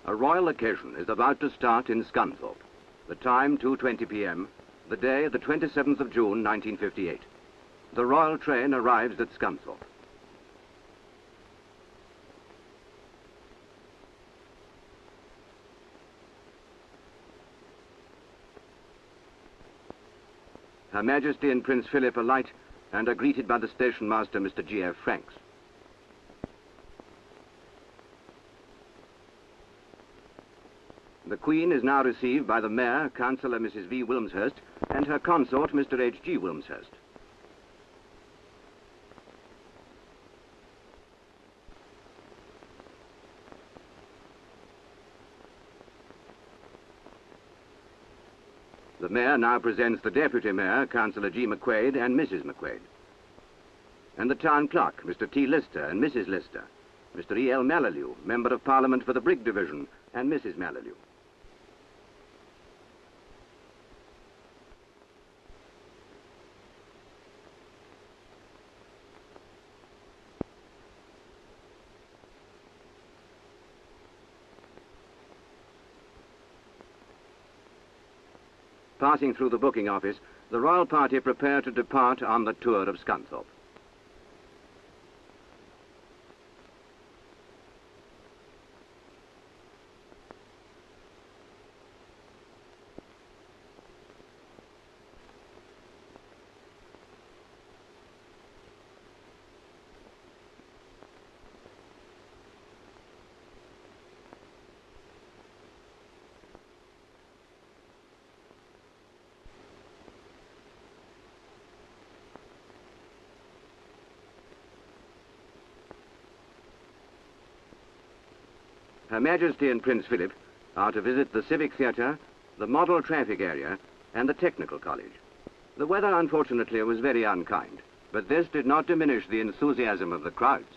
A royal occasion is about to start in Scunthorpe. The time 2:20 p.m., the day the 27th of June 1958. The royal train arrives at Scunthorpe. Her Majesty and Prince Philip alight and are greeted by the station master, Mr. G.F. Franks. The Queen is now received by the Mayor, Councillor Mrs. V. Wilmshurst, and her consort, Mr. H.G. Wilmshurst. The Mayor now presents the Deputy Mayor, Councillor G. McQuaid, and Mrs. McQuaid. And the Town Clerk, Mr. T. Lister and Mrs. Lister, Mr. E. L. Mallew, Member of Parliament for the Brig Division, and Mrs. Mallew. Passing through the booking office, the royal party prepare to depart on the tour of Scunthorpe. Her Majesty and Prince Philip are to visit the Civic Theatre, the Model Traffic Area, and the Technical College. The weather, unfortunately, was very unkind, but this did not diminish the enthusiasm of the crowds.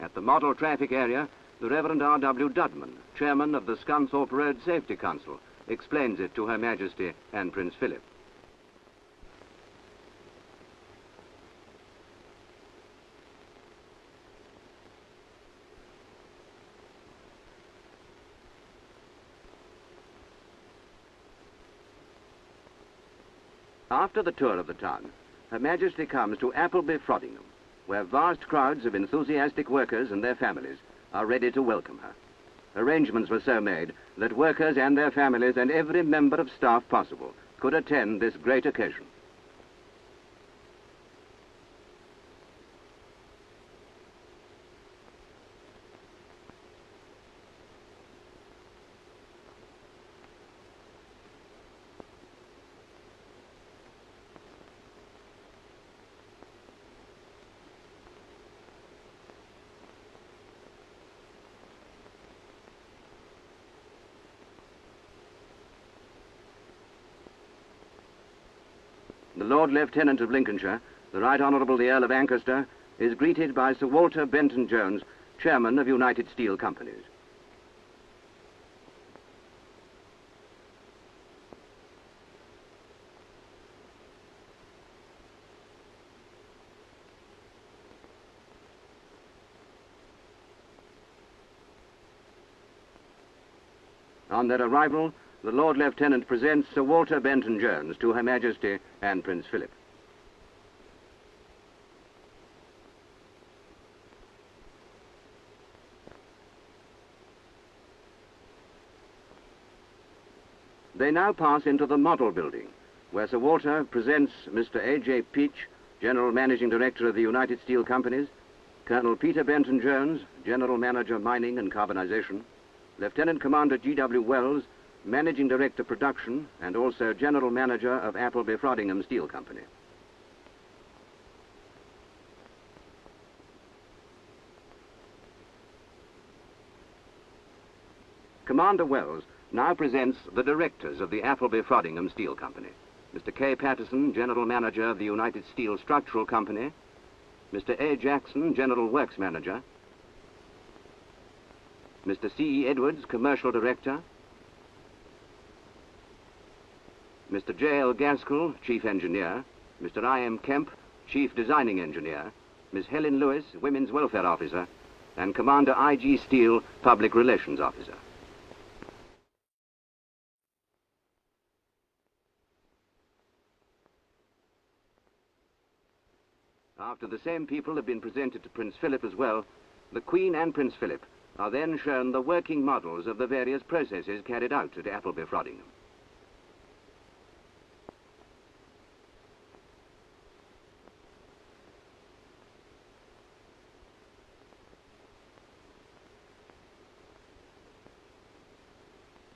At the Model Traffic Area, the Reverend R.W. Dudman, Chairman of the Scunthorpe Road Safety Council, explains it to Her Majesty and Prince Philip. After the tour of the town, Her Majesty comes to Appleby Frodingham, where vast crowds of enthusiastic workers and their families are ready to welcome her. Arrangements were so made that workers and their families and every member of staff possible could attend this great occasion. The Lord Lieutenant of Lincolnshire, the Right Honourable the Earl of Ancaster, is greeted by Sir Walter Benton Jones, Chairman of United Steel Companies. On their arrival, the Lord Lieutenant presents Sir Walter Benton Jones to Her Majesty and Prince Philip. They now pass into the Model Building, where Sir Walter presents Mr. A.J. Peach, General Managing Director of the United Steel Companies, Colonel Peter Benton Jones, General Manager Mining and Carbonization, Lieutenant Commander G.W. Wells, Managing Director Production, and also General Manager of Appleby Frodingham Steel Company. Commander Wells now presents the directors of the Appleby Frodingham Steel Company. Mr. K. Patterson, General Manager of the United Steel Structural Company, Mr. A. Jackson, General Works Manager, Mr. C. E. Edwards, Commercial Director, Mr. J. L. Gaskell, Chief Engineer, Mr. I. M. Kemp, Chief Designing Engineer, Miss Helen Lewis, Women's Welfare Officer, and Commander I.G. Steele, Public Relations Officer. After the same people have been presented to Prince Philip as well, the Queen and Prince Philip are then shown the working models of the various processes carried out at Appleby Frodingham.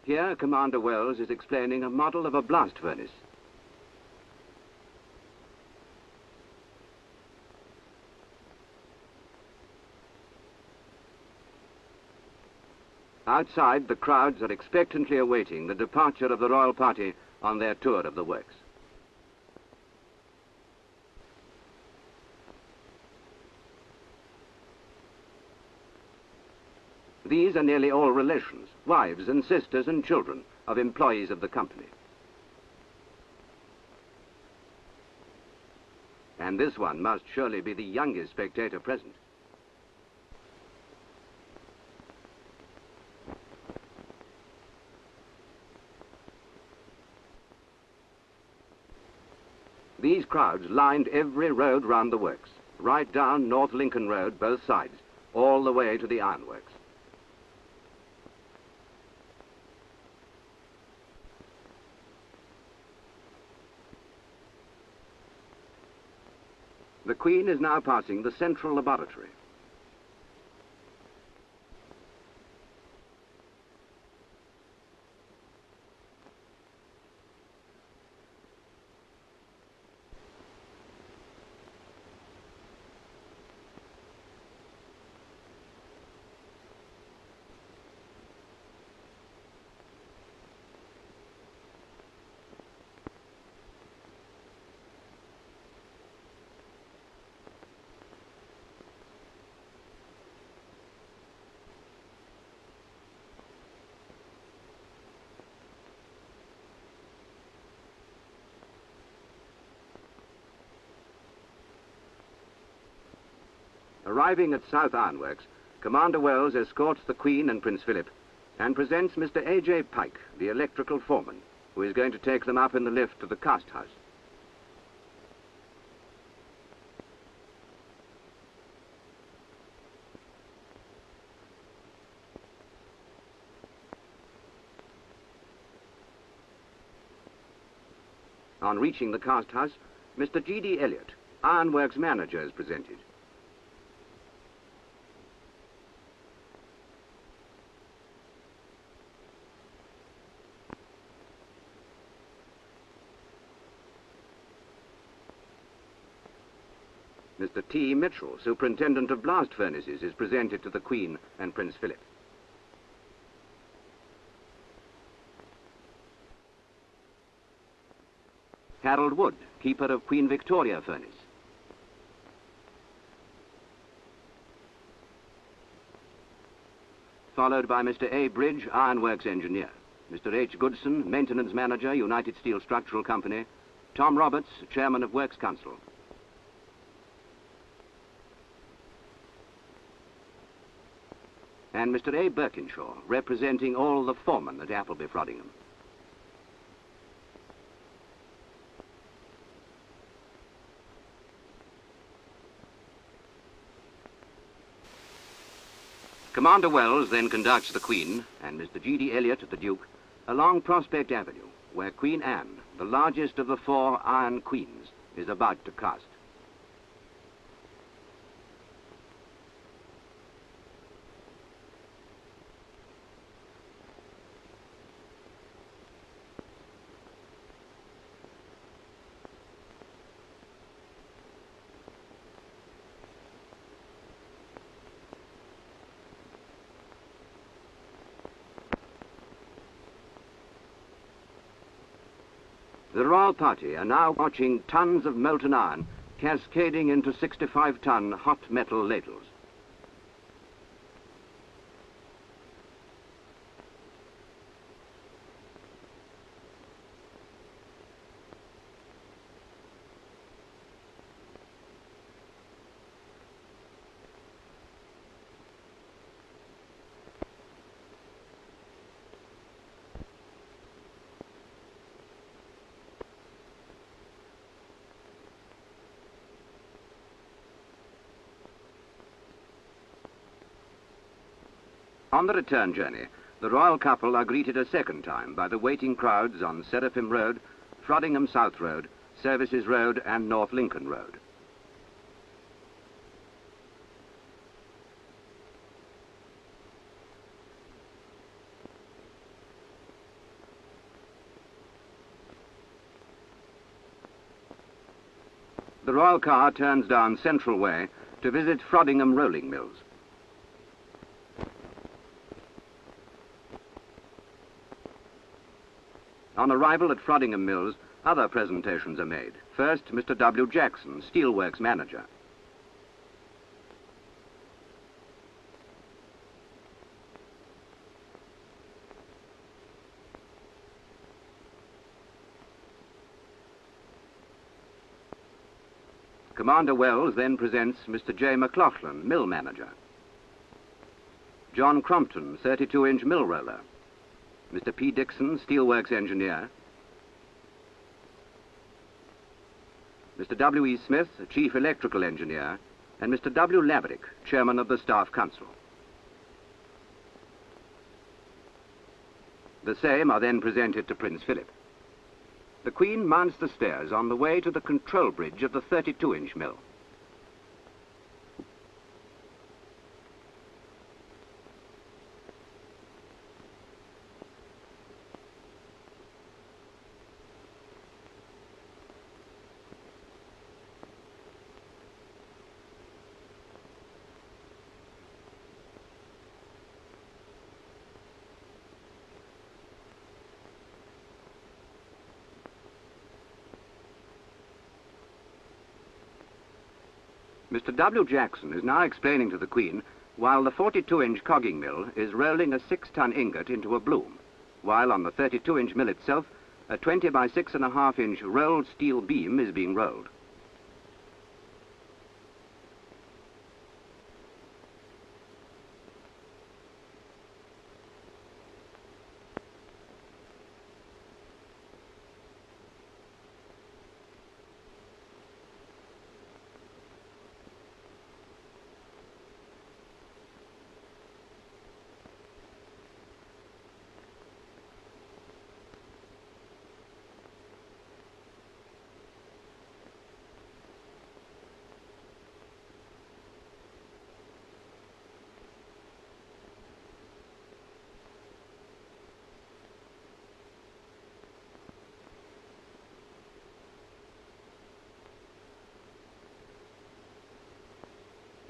Here, Commander Wells is explaining a model of a blast furnace. Outside, the crowds are expectantly awaiting the departure of the royal party on their tour of the works. These are nearly all relations, wives and sisters and children of employees of the company. And this one must surely be the youngest spectator present. These crowds lined every road round the works, right down North Lincoln Road, both sides, all the way to the ironworks. The Queen is now passing the central laboratory. Arriving at South Ironworks, Commander Wells escorts the Queen and Prince Philip and presents Mr. A.J. Pike, the electrical foreman, who is going to take them up in the lift to the cast house. On reaching the cast house, Mr. G.D. Elliott, Ironworks manager, is presented. Mr. T. Mitchell, Superintendent of Blast Furnaces, is presented to the Queen and Prince Philip. Harold Wood, Keeper of Queen Victoria Furnace. Followed by Mr. A. Bridge, Ironworks Engineer. Mr. H. Goodson, Maintenance Manager, United Steel Structural Company. Tom Roberts, Chairman of Works Council. And Mr. A. Birkinshaw, representing all the foremen at Appleby Frodingham. Commander Wells then conducts the Queen and Mr. G.D. Elliott, the Duke, along Prospect Avenue, where Queen Anne, the largest of the 4 Iron Queens, is about to cast. The royal party are now watching tons of molten iron cascading into 65-ton hot metal ladles. On the return journey, the royal couple are greeted a second time by the waiting crowds on Seraphim Road, Frodingham South Road, Services Road and North Lincoln Road. The royal car turns down Central Way to visit Frodingham Rolling Mills. On arrival at Frodingham Mills, other presentations are made. First, Mr. W. Jackson, Steelworks Manager. Commander Wells then presents Mr. J. McLaughlin, Mill Manager. John Crompton, 32-inch mill roller. Mr. P. Dixon, Steelworks Engineer. Mr. W. E. Smith, Chief Electrical Engineer, and Mr. W. Laverick, Chairman of the Staff Council. The same are then presented to Prince Philip. The Queen mounts the stairs on the way to the control bridge of the 32-inch mill. Mr. W. Jackson is now explaining to the Queen while the 42-inch cogging mill is rolling a 6-ton ingot into a bloom, while on the 32-inch mill itself, a 20 by 6.5-inch rolled steel beam is being rolled.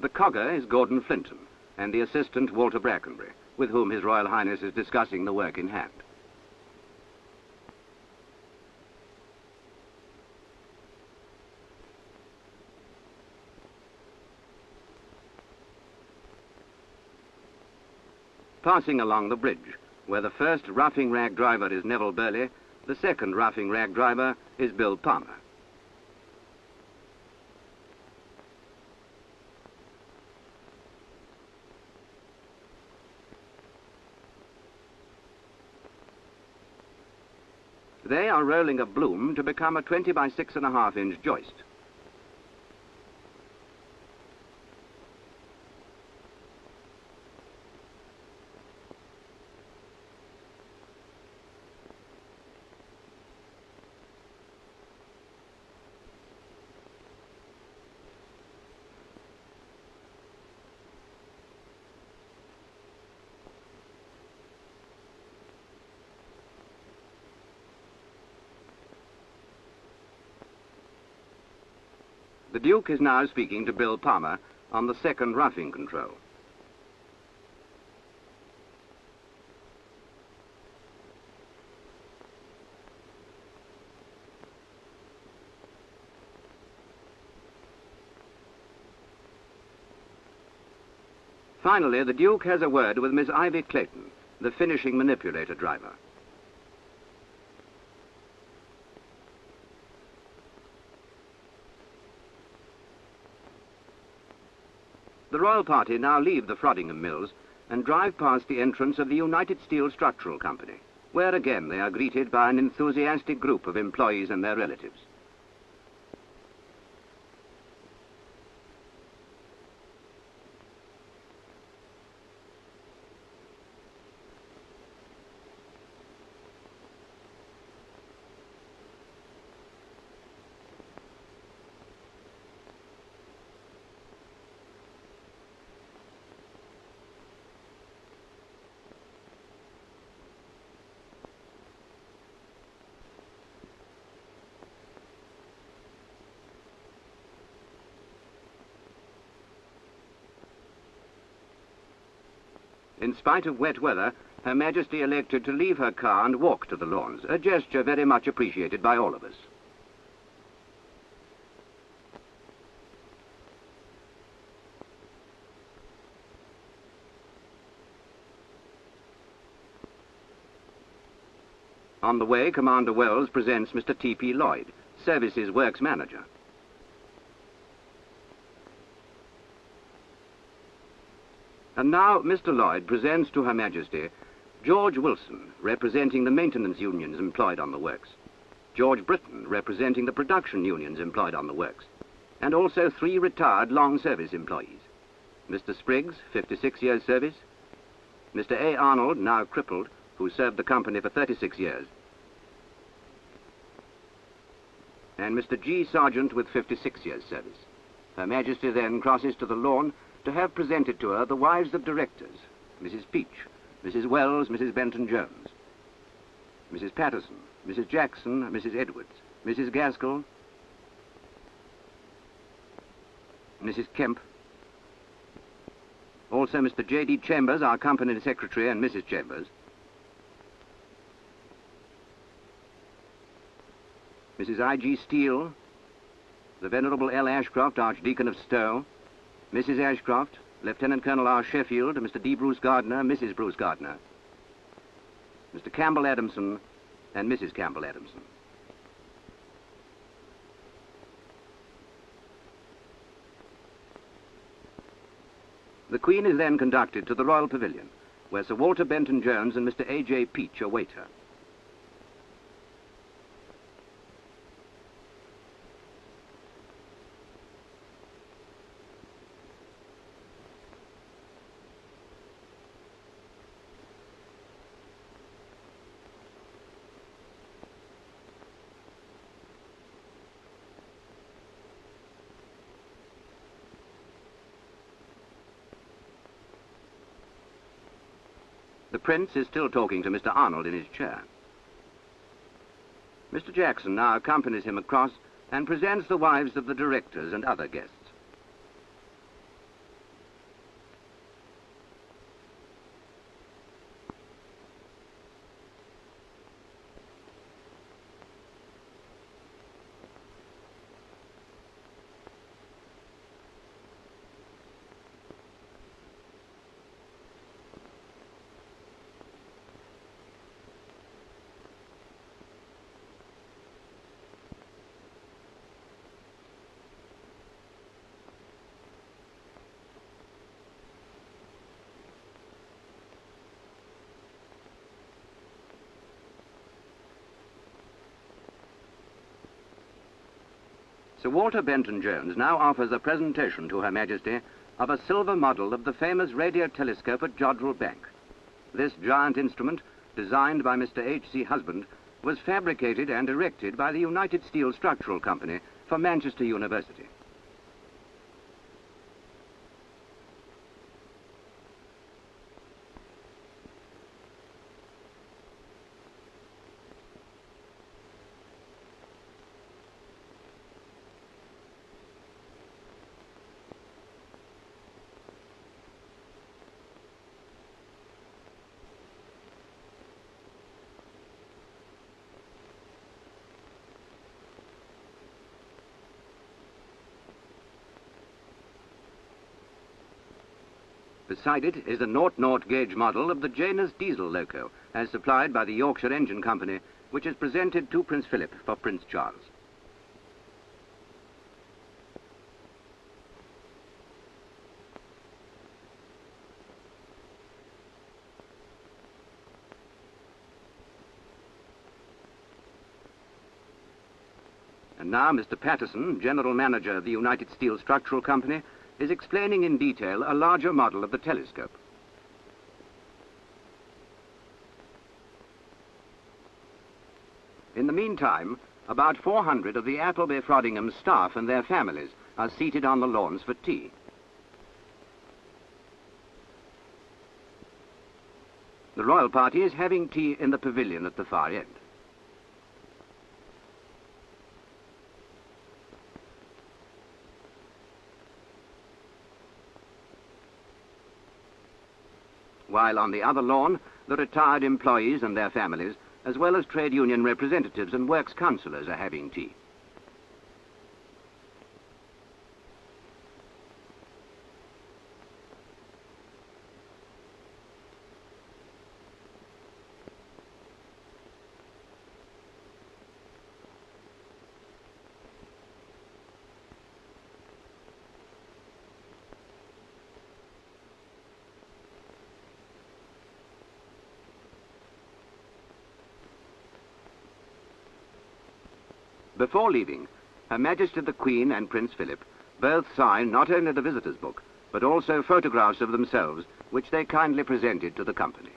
The cogger is Gordon Flinton, and the assistant Walter Brackenbury, with whom His Royal Highness is discussing the work in hand. Passing along the bridge, where the first roughing rag driver is Neville Burley, the second roughing rag driver is Bill Palmer. They are rolling a bloom to become a 20 by 6.5-inch joist. The Duke is now speaking to Bill Palmer on the second roughing control. Finally, the Duke has a word with Miss Ivy Clayton, the finishing manipulator driver. The royal party now leave the Frodingham Mills and drive past the entrance of the United Steel Structural Company, where again they are greeted by an enthusiastic group of employees and their relatives. In spite of wet weather, Her Majesty elected to leave her car and walk to the lawns, a gesture very much appreciated by all of us. On the way, Commander Wells presents Mr. T.P. Lloyd, Services Works Manager. And now Mr. Lloyd presents to Her Majesty George Wilson, representing the maintenance unions employed on the works, George Britton, representing the production unions employed on the works, and also 3 retired long-service employees. Mr. Spriggs, 56 years service, Mr. A. Arnold, now crippled, who served the company for 36 years, and Mr. G. Sargent with 56 years service. Her Majesty then crosses to the lawn to have presented to her the wives of directors, Mrs. Peach, Mrs. Wells, Mrs. Benton-Jones, Mrs. Patterson, Mrs. Jackson, Mrs. Edwards, Mrs. Gaskell, Mrs. Kemp, also Mr. J.D. Chambers, our company secretary, and Mrs. Chambers, Mrs. I.G. Steele, the Venerable L. Ashcroft, Archdeacon of Stowe, Mrs. Ashcroft, Lieutenant Colonel R. Sheffield, Mr. D. Bruce Gardner, Mrs. Bruce Gardner, Mr. Campbell Adamson, and Mrs. Campbell Adamson. The Queen is then conducted to the Royal Pavilion, where Sir Walter Benton-Jones and Mr. A.J. Peach await her. The Prince is still talking to Mr. Arnold in his chair. Mr. Jackson now accompanies him across and presents the wives of the directors and other guests. Sir Walter Benton-Jones now offers a presentation to Her Majesty of a silver model of the famous radio telescope at Jodrell Bank. This giant instrument, designed by Mr. H.C. Husband, was fabricated and erected by the United Steel Structural Company for Manchester University. Beside it is a 0-0 gauge model of the Janus diesel loco, as supplied by the Yorkshire Engine Company, which is presented to Prince Philip for Prince Charles. And now Mr. Patterson, General Manager of the United Steel Structural Company, is explaining in detail a larger model of the telescope. In the meantime, about 400 of the Appleby-Frodingham staff and their families are seated on the lawns for tea. The royal party is having tea in the pavilion at the far end. while on the other lawn, the retired employees and their families, as well as trade union representatives and works councillors, are having tea. Before leaving, Her Majesty the Queen and Prince Philip both signed not only the visitors' book, but also photographs of themselves, which they kindly presented to the company.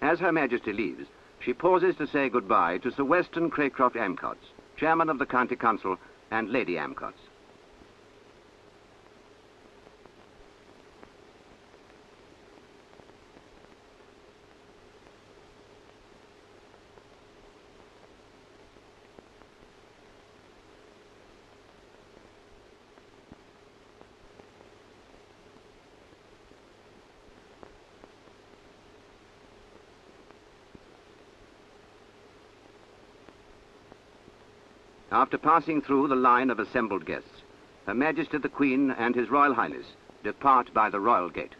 As Her Majesty leaves, she pauses to say goodbye to Sir Weston Craycroft Amcots, Chairman of the County Council, and Lady Amcots. After passing through the line of assembled guests, Her Majesty the Queen and His Royal Highness depart by the Royal Gate.